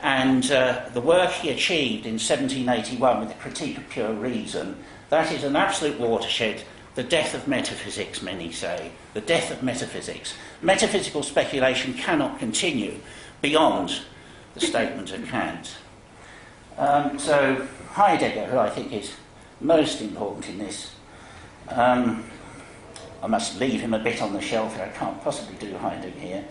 And the work he achieved in 1781 with the Critique of Pure Reason, that is an absolute watershed. The death of metaphysics, many say. The death of metaphysics. Metaphysical speculation cannot continue beyond the statement of Kant. So Heidegger, who I think is most important in this, I must leave him a bit on the shelf here, I can't possibly do Heidegger here.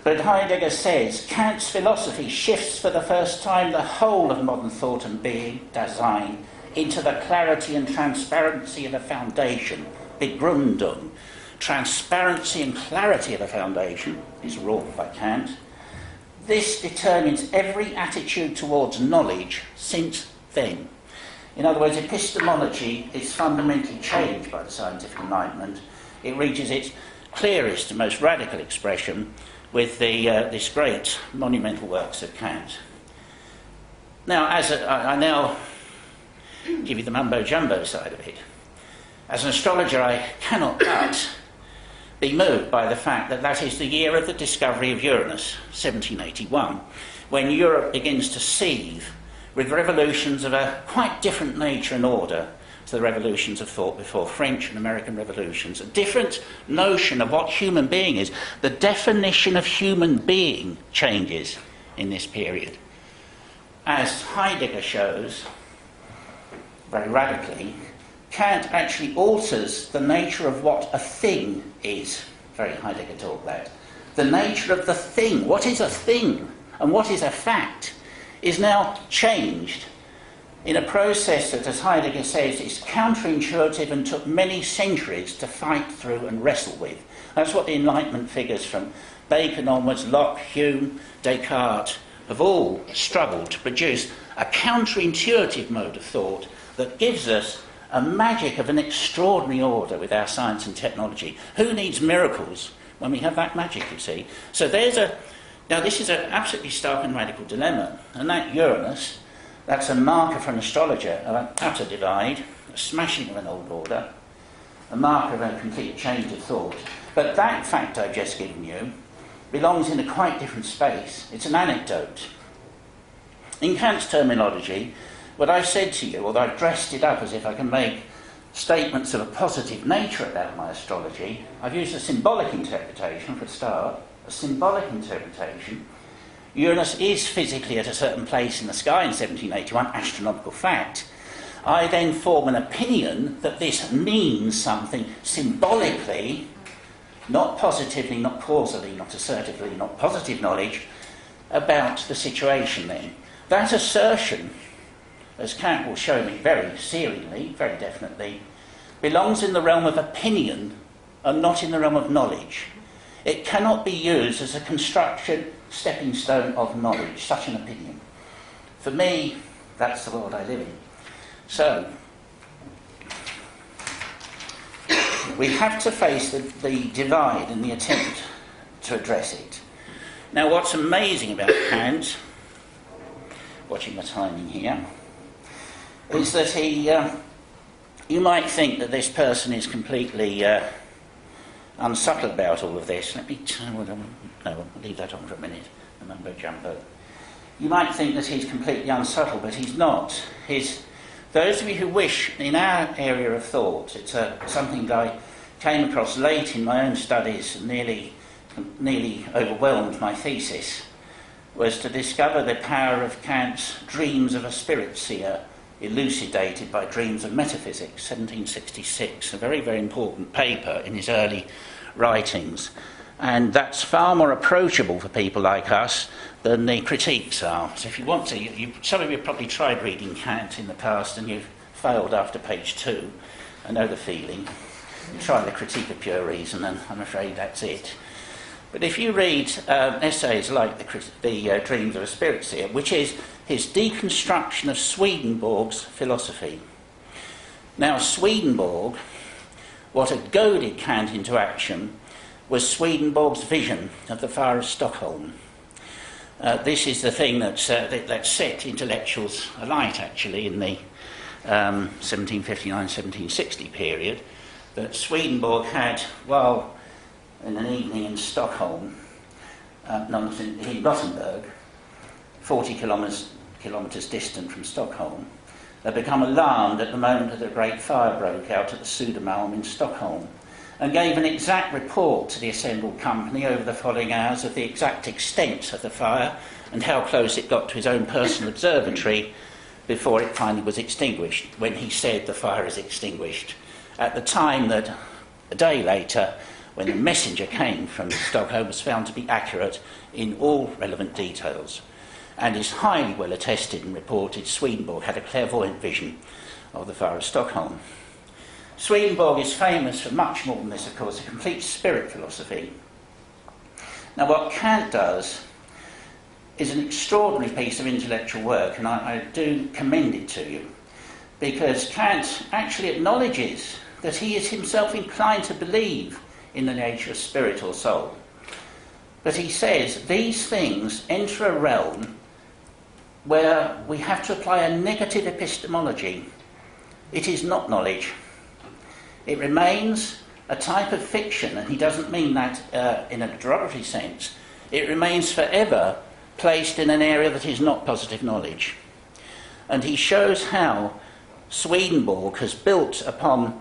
But Heidegger says, Kant's philosophy shifts for the first time the whole of modern thought and being, Dasein, into the clarity and transparency of a foundation, Begründung. Transparency and clarity of a foundation is wrought by Kant. This determines every attitude towards knowledge since then. In other words, epistemology is fundamentally changed by the scientific enlightenment. It reaches its clearest and most radical expression with this great monumental works of Kant. Now, I now give you the mumbo-jumbo side of it. As an astrologer, I cannot but be moved by the fact that that is the year of the discovery of Uranus, 1781, when Europe begins to seethe with revolutions of a quite different nature and order to the revolutions of thought before, French and American revolutions. A different notion of what human being is. The definition of human being changes in this period. As Heidegger shows, very radically, Kant actually alters the nature of what a thing is. Very Heidegger taught that. The nature of the thing, what is a thing and what is a fact, is now changed in a process that, as Heidegger says, is counterintuitive and took many centuries to fight through and wrestle with. That's what the Enlightenment figures from Bacon onwards, Locke, Hume, Descartes, have all struggled to produce a counterintuitive mode of thought that gives us a magic of an extraordinary order with our science and technology. Who needs miracles when we have that magic, you see? So now this is an absolutely stark and radical dilemma, and that Uranus, that's a marker for an astrologer of an utter divide, a smashing of an old order, a marker of a complete change of thought. But that fact I've just given you belongs in a quite different space. It's an anecdote. In Kant's terminology, what I've said to you, although I've dressed it up as if I can make statements of a positive nature about my astrology, I've used a symbolic interpretation for a start. A symbolic interpretation. Uranus is physically at a certain place in the sky in 1781, astronomical fact. I then form an opinion that this means something symbolically, not positively, not causally, not assertively, not positive knowledge, about the situation then. That assertion, as Kant will show me very serenely, very definitely, belongs in the realm of opinion and not in the realm of knowledge. It cannot be used as a construction stepping stone of knowledge, such an opinion. For me, that's the world I live in. So, we have to face the divide and the attempt to address it. Now, what's amazing about Kant, watching the timing here, is that you might think that this person is completely unsubtle about all of this. I'll leave that on for a minute, the mumbo jumbo. You might think that he's completely unsubtle, but he's not. Those of you who wish, in our area of thought, it's something that I came across late in my own studies and nearly overwhelmed my thesis, was to discover the power of Kant's Dreams of a Spirit Seer, elucidated by Dreams of Metaphysics, 1766, a very, very important paper in his early writings. And that's far more approachable for people like us than the critiques are. So if you want to, some of you have probably tried reading Kant in the past and you've failed after page 2. I know the feeling. You try the Critique of Pure Reason and I'm afraid that's it. But if you read essays like the Dreams of a Spirit Seer, which is his deconstruction of Swedenborg's philosophy. Now, Swedenborg, what had goaded Kant into action was Swedenborg's vision of the fire of Stockholm. This is the thing that set intellectuals alight, actually, in the 1759-1760 period, that Swedenborg had, while in an evening in Stockholm, in Gothenburg, 40 kilometres distant from Stockholm, had become alarmed at the moment that the great fire broke out at the Södermalm in Stockholm, and gave an exact report to the assembled company over the following hours of the exact extent of the fire and how close it got to his own personal observatory before it finally was extinguished, when he said the fire is extinguished. At the time that, a day later, when the messenger came from Stockholm, was found to be accurate in all relevant details, and is highly well attested and reported Swedenborg had a clairvoyant vision of the fire of Stockholm. Swedenborg is famous for much more than this, of course, a complete spirit philosophy. Now, what Kant does is an extraordinary piece of intellectual work, and I do commend it to you, because Kant actually acknowledges that he is himself inclined to believe in the nature of spirit or soul. But he says these things enter a realm where we have to apply a negative epistemology. It is not knowledge. It remains a type of fiction, and he doesn't mean that in a derogatory sense. It remains forever placed in an area that is not positive knowledge. And he shows how Swedenborg has built upon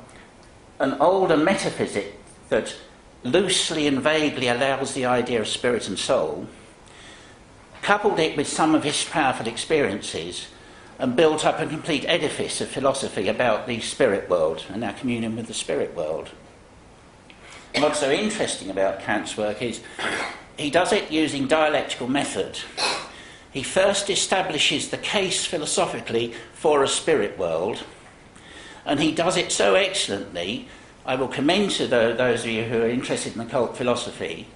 an older metaphysic that loosely and vaguely allows the idea of spirit and soul, coupled it with some of his powerful experiences, and built up a complete edifice of philosophy about the spirit world and our communion with the spirit world. And what's so interesting about Kant's work is he does it using dialectical method. He first establishes the case philosophically for a spirit world, and he does it so excellently. I will commend to those of you who are interested in occult philosophy,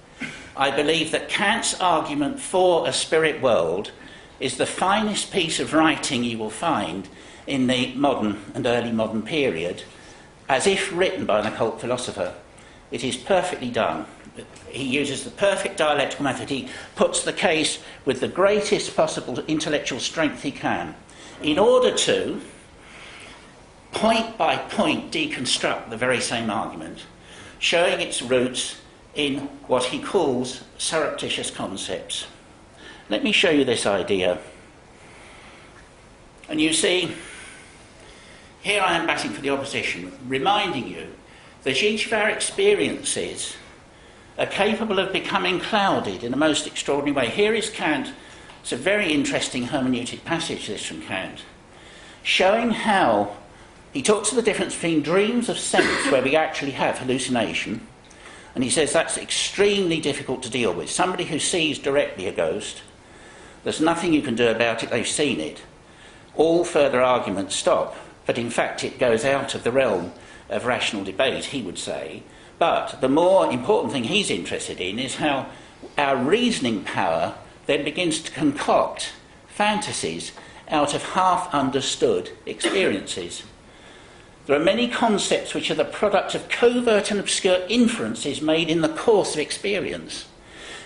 I believe that Kant's argument for a spirit world is the finest piece of writing you will find in the modern and early modern period, as if written by an occult philosopher. It is perfectly done. He uses the perfect dialectical method. He puts the case with the greatest possible intellectual strength he can, in order to, point by point, deconstruct the very same argument, showing its roots in what he calls surreptitious concepts. Let me show you this idea. And you see, here I am batting for the opposition, reminding you that each of our experiences are capable of becoming clouded in a most extraordinary way. Here is Kant. It's a very interesting hermeneutic passage, this from Kant, showing how he talks of the difference between dreams of sense, where we actually have hallucination, and he says that's extremely difficult to deal with. Somebody who sees directly a ghost, there's nothing you can do about it, they've seen it. All further arguments stop, but in fact it goes out of the realm of rational debate, he would say. But the more important thing he's interested in is how our reasoning power then begins to concoct fantasies out of half-understood experiences. There are many concepts which are the product of covert and obscure inferences made in the course of experience.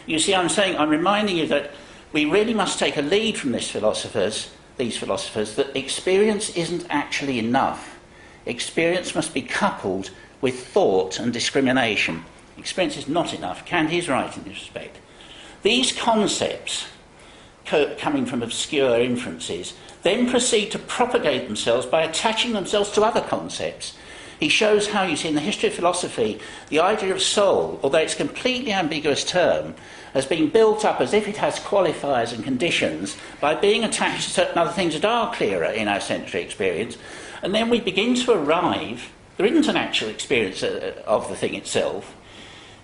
You see, I'm reminding you that we really must take a lead from these philosophers, that experience isn't actually enough. Experience must be coupled with thought and discrimination. Experience is not enough. Kant is right in this respect. These concepts, coming from obscure inferences, then proceed to propagate themselves by attaching themselves to other concepts. He shows how, you see, in the history of philosophy, the idea of soul, although it's a completely ambiguous term, has been built up as if it has qualifiers and conditions by being attached to certain other things that are clearer in our sensory experience. And then we begin to arrive, there isn't an actual experience of the thing itself,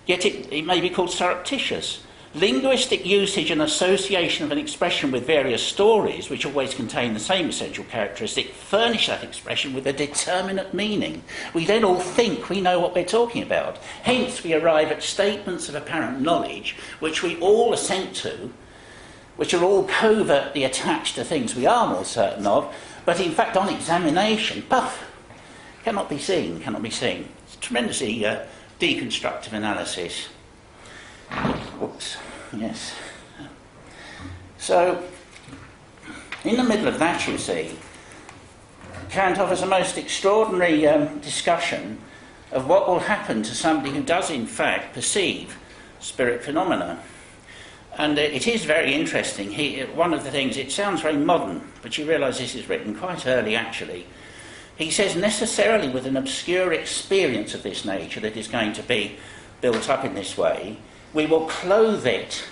yet it may be called surreptitious. Linguistic usage and association of an expression with various stories, which always contain the same essential characteristic, furnish that expression with a determinate meaning. We then all think we know what we're talking about. Hence we arrive at statements of apparent knowledge, which we all assent to, which are all covertly attached to things we are more certain of, but in fact on examination, puff, cannot be seen. It's tremendously deconstructive analysis. Oops, yes. So, in the middle of that, you see, Kant offers a most extraordinary discussion of what will happen to somebody who does in fact perceive spirit phenomena. And it is very interesting. One of the things, it sounds very modern, but you realise this is written quite early actually. He says, necessarily with an obscure experience of this nature that is going to be built up in this way, we will clothe it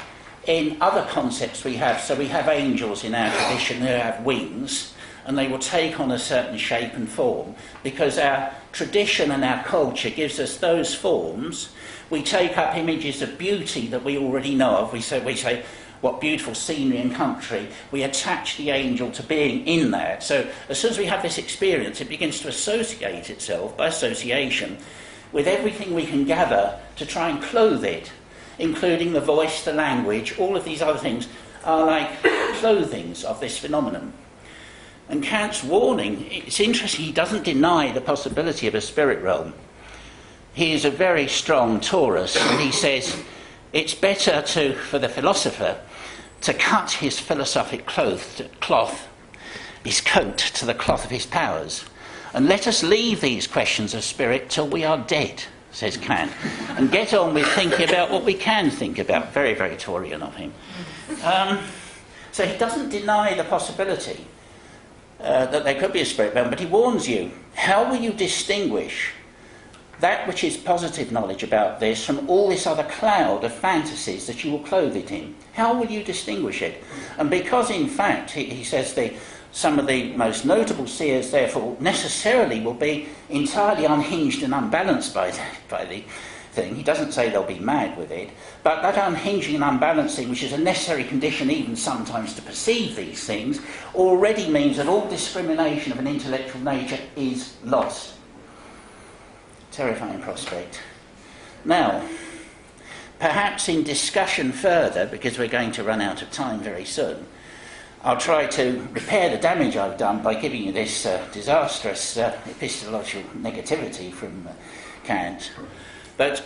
in other concepts we have. So we have angels in our tradition who have wings, and they will take on a certain shape and form, because our tradition and our culture gives us those forms. We take up images of beauty that we already know of. We say, what beautiful scenery and country. We attach the angel to being in that. So as soon as we have this experience, it begins to associate itself, by association, with everything we can gather to try and clothe it, including the voice, the language. All of these other things are like clothings of this phenomenon. And Kant's warning, it's interesting, he doesn't deny the possibility of a spirit realm. He is a very strong Taurus, and he says it's better for the philosopher, to cut his philosophic cloth, his coat, to the cloth of his powers. And let us leave these questions of spirit till we are dead, says Kant, and get on with thinking about what we can think about. Very, very Taurian of him. So he doesn't deny the possibility that there could be a spirit realm, but he warns you, how will you distinguish that which is positive knowledge about this from all this other cloud of fantasies that you will clothe it in? How will you distinguish it? And because, in fact, he says some of the most notable seers, therefore, necessarily will be entirely unhinged and unbalanced by the thing. He doesn't say they'll be mad with it, but that unhinging and unbalancing, which is a necessary condition even sometimes to perceive these things, already means that all discrimination of an intellectual nature is lost. Terrifying prospect. Now, perhaps in discussion further, because we're going to run out of time very soon, I'll try to repair the damage I've done by giving you this disastrous epistemological negativity from Kant. But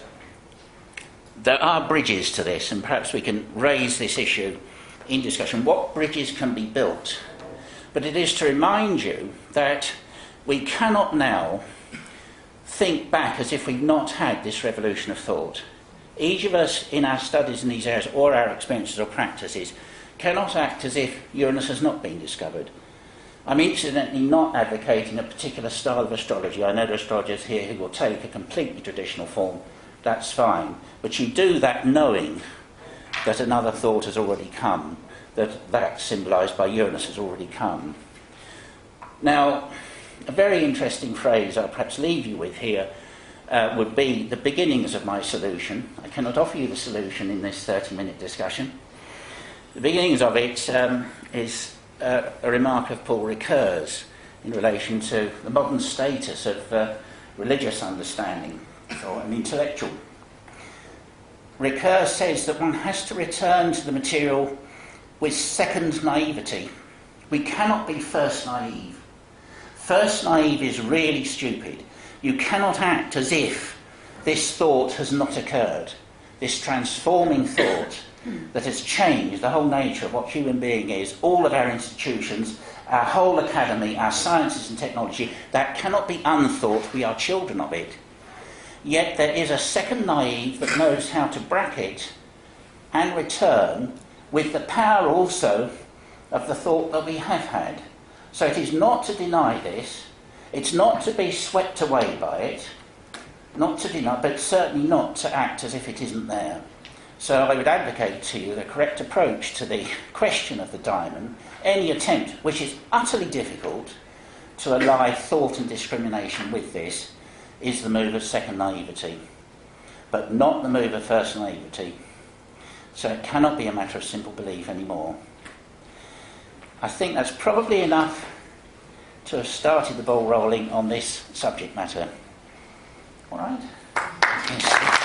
there are bridges to this, and perhaps we can raise this issue in discussion. What bridges can be built? But it is to remind you that we cannot now think back as if we've not had this revolution of thought. Each of us in our studies in these areas, or our experiences or practices, cannot act as if Uranus has not been discovered. I'm incidentally not advocating a particular style of astrology. I know there are astrologers here who will take a completely traditional form. That's fine. But you do that knowing that another thought has already come, that symbolised by Uranus has already come. Now, a very interesting phrase I'll perhaps leave you with here would be the beginnings of my solution. I cannot offer you the solution in this 30-minute discussion. The beginnings of it is a remark of Paul Ricoeur's in relation to the modern status of religious understanding or an intellectual. Ricoeur says that one has to return to the material with second naivety. We cannot be first naive. First naive is really stupid. You cannot act as if this thought has not occurred, this transforming thought that has changed the whole nature of what human being is, all of our institutions, our whole academy, our sciences and technology. That cannot be unthought. We are children of it. Yet there is a second naive that knows how to bracket and return with the power also of the thought that we have had. So it is not to deny this, it's not to be swept away by it, not to deny, but certainly not to act as if it isn't there. So I would advocate to you the correct approach to the question of the Daimon, any attempt, which is utterly difficult, to ally thought and discrimination with this, is the move of second naivety, but not the move of first naivety. So it cannot be a matter of simple belief anymore. I think that's probably enough to have started the ball rolling on this subject matter. All right? Yes.